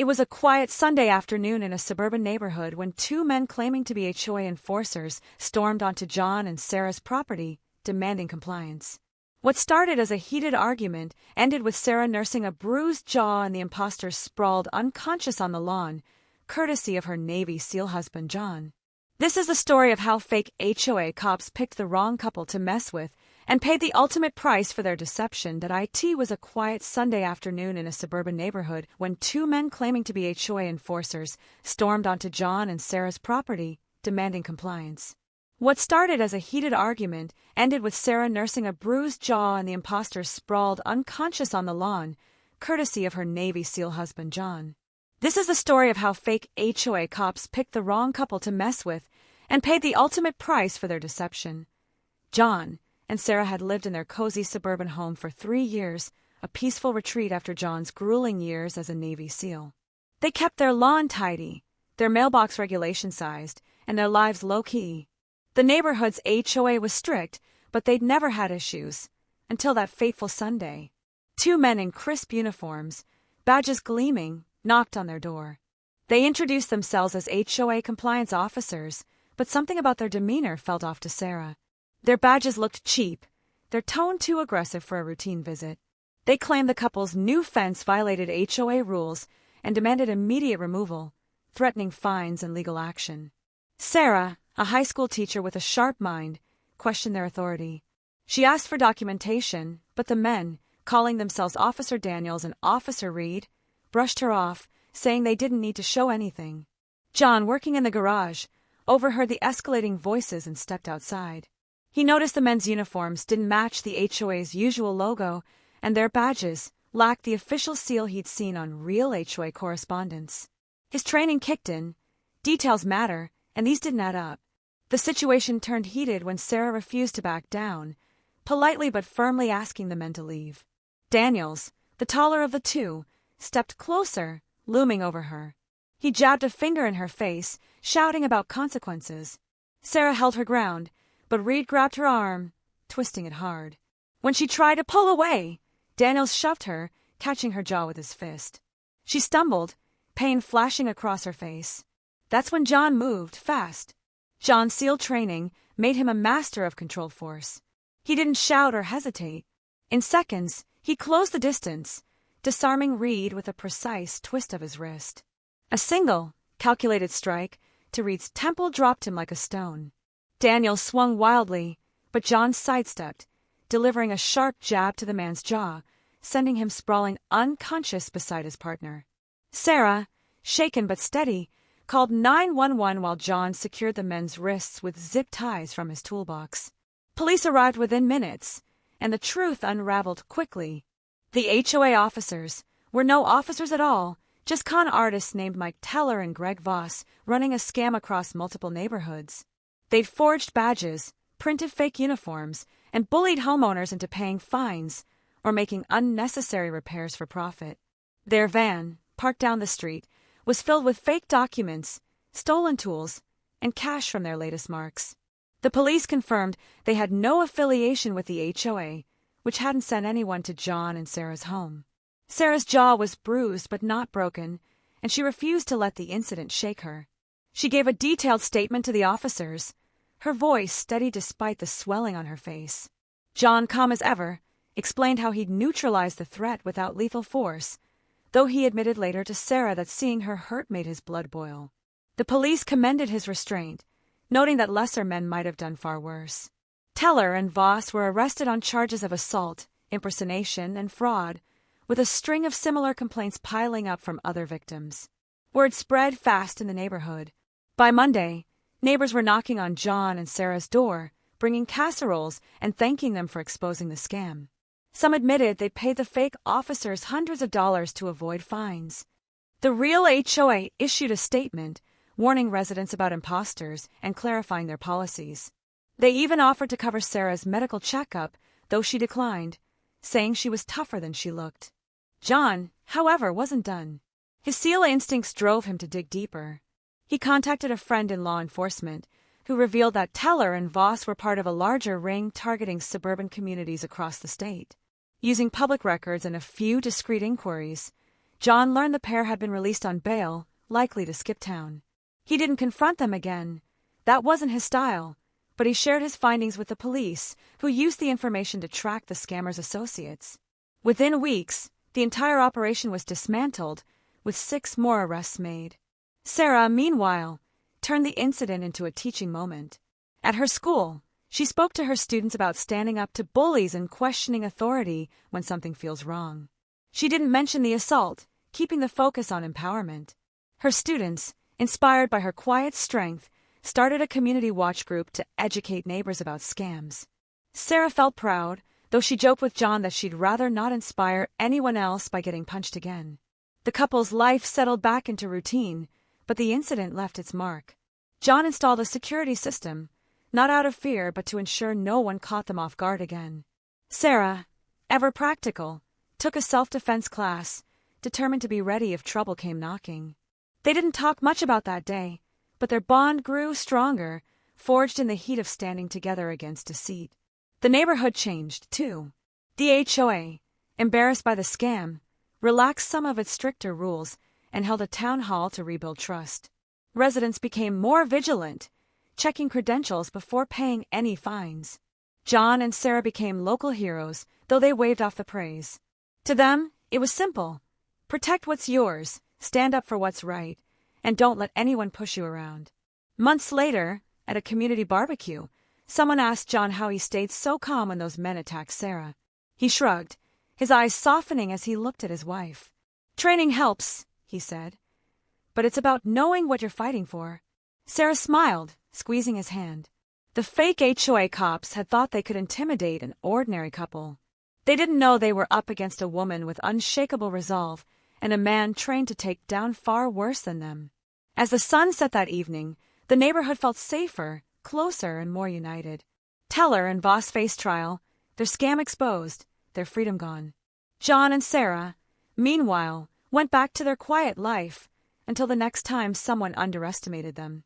It was a quiet Sunday afternoon in a suburban neighborhood when two men claiming to be HOA enforcers stormed onto John and Sarah's property, demanding compliance. What started as a heated argument ended with Sarah nursing a bruised jaw and the imposters sprawled unconscious on the lawn, courtesy of her Navy SEAL husband, John. This is the story of how fake HOA cops picked the wrong couple to mess with and paid the ultimate price for their deception. It was a quiet Sunday afternoon in a suburban neighborhood when two men claiming to be HOA enforcers stormed onto John and Sarah's property, demanding compliance. What started as a heated argument ended with Sarah nursing a bruised jaw and the imposters sprawled unconscious on the lawn, courtesy of her Navy SEAL husband, John. This is the story of how fake HOA cops picked the wrong couple to mess with and paid the ultimate price for their deception. John and Sarah had lived in their cozy suburban home for 3 years, a peaceful retreat after John's grueling years as a Navy SEAL. They kept their lawn tidy, their mailbox regulation-sized, and their lives low-key. The neighborhood's HOA was strict, but they'd never had issues, until that fateful Sunday. Two men in crisp uniforms, badges gleaming, knocked on their door. They introduced themselves as HOA compliance officers, but something about their demeanor felt off to Sarah. Their badges looked cheap, their tone too aggressive for a routine visit. They claimed the couple's new fence violated HOA rules and demanded immediate removal, threatening fines and legal action. Sarah, a high school teacher with a sharp mind, questioned their authority. She asked for documentation, but the men, calling themselves Officer Daniels and Officer Reed, brushed her off, saying they didn't need to show anything. John, working in the garage, overheard the escalating voices and stepped outside. He noticed the men's uniforms didn't match the HOA's usual logo, and their badges lacked the official seal he'd seen on real HOA correspondence. His training kicked in, details matter, and these didn't add up. The situation turned heated when Sarah refused to back down, politely but firmly asking the men to leave. Daniels, the taller of the two, stepped closer, looming over her. He jabbed a finger in her face, shouting about consequences. Sarah held her ground, but Reed grabbed her arm, twisting it hard. When she tried to pull away, Daniels shoved her, catching her jaw with his fist. She stumbled, pain flashing across her face. That's when John moved, fast. John's SEAL training made him a master of controlled force. He didn't shout or hesitate. In seconds, he closed the distance, disarming Reed with a precise twist of his wrist. A single, calculated strike to Reed's temple dropped him like a stone. Daniel swung wildly, but John sidestepped, delivering a sharp jab to the man's jaw, sending him sprawling unconscious beside his partner. Sarah, shaken but steady, called 911 while John secured the men's wrists with zip ties from his toolbox. Police arrived within minutes, and the truth unraveled quickly. The HOA officers were no officers at all, just con artists named Mike Teller and Greg Voss running a scam across multiple neighborhoods. They'd forged badges, printed fake uniforms, and bullied homeowners into paying fines or making unnecessary repairs for profit. Their van, parked down the street, was filled with fake documents, stolen tools, and cash from their latest marks. The police confirmed they had no affiliation with the HOA, which hadn't sent anyone to John and Sarah's home. Sarah's jaw was bruised but not broken, and she refused to let the incident shake her. She gave a detailed statement to the officers, her voice steady despite the swelling on her face. John, calm as ever, explained how he'd neutralized the threat without lethal force, though he admitted later to Sarah that seeing her hurt made his blood boil. The police commended his restraint, noting that lesser men might have done far worse. Teller and Voss were arrested on charges of assault, impersonation, and fraud, with a string of similar complaints piling up from other victims. Word spread fast in the neighborhood. By Monday, neighbors were knocking on John and Sarah's door, bringing casseroles and thanking them for exposing the scam. Some admitted they'd paid the fake officers hundreds of dollars to avoid fines. The real HOA issued a statement warning residents about imposters and clarifying their policies. They even offered to cover Sarah's medical checkup, though she declined, saying she was tougher than she looked. John, however, wasn't done. His SEAL instincts drove him to dig deeper. He contacted a friend in law enforcement, who revealed that Teller and Voss were part of a larger ring targeting suburban communities across the state. Using public records and a few discreet inquiries, John learned the pair had been released on bail, likely to skip town. He didn't confront them again. That wasn't his style, but he shared his findings with the police, who used the information to track the scammers' associates. Within weeks, the entire operation was dismantled, with 6 more arrests made. Sarah, meanwhile, turned the incident into a teaching moment. At her school, she spoke to her students about standing up to bullies and questioning authority when something feels wrong. She didn't mention the assault, keeping the focus on empowerment. Her students, inspired by her quiet strength, started a community watch group to educate neighbors about scams. Sarah felt proud, though she joked with John that she'd rather not inspire anyone else by getting punched again. The couple's life settled back into routine, but the incident left its mark. John installed a security system, not out of fear but to ensure no one caught them off guard again. Sarah, ever practical, took a self-defense class, determined to be ready if trouble came knocking. They didn't talk much about that day, but their bond grew stronger, forged in the heat of standing together against deceit. The neighborhood changed, too. The HOA, embarrassed by the scam, relaxed some of its stricter rules and held a town hall to rebuild trust. Residents became more vigilant, checking credentials before paying any fines. John and Sarah became local heroes, though they waved off the praise. To them, it was simple. Protect what's yours, stand up for what's right, and don't let anyone push you around. Months later, at a community barbecue, someone asked John how he stayed so calm when those men attacked Sarah. He shrugged, his eyes softening as he looked at his wife. "Training helps," he said, "but it's about knowing what you're fighting for." Sarah smiled, squeezing his hand. The fake HOA cops had thought they could intimidate an ordinary couple. They didn't know they were up against a woman with unshakable resolve and a man trained to take down far worse than them. As the sun set that evening, the neighborhood felt safer, closer, and more united. Teller and Voss faced trial, their scam exposed, their freedom gone. John and Sarah, meanwhile, went back to their quiet life until the next time someone underestimated them.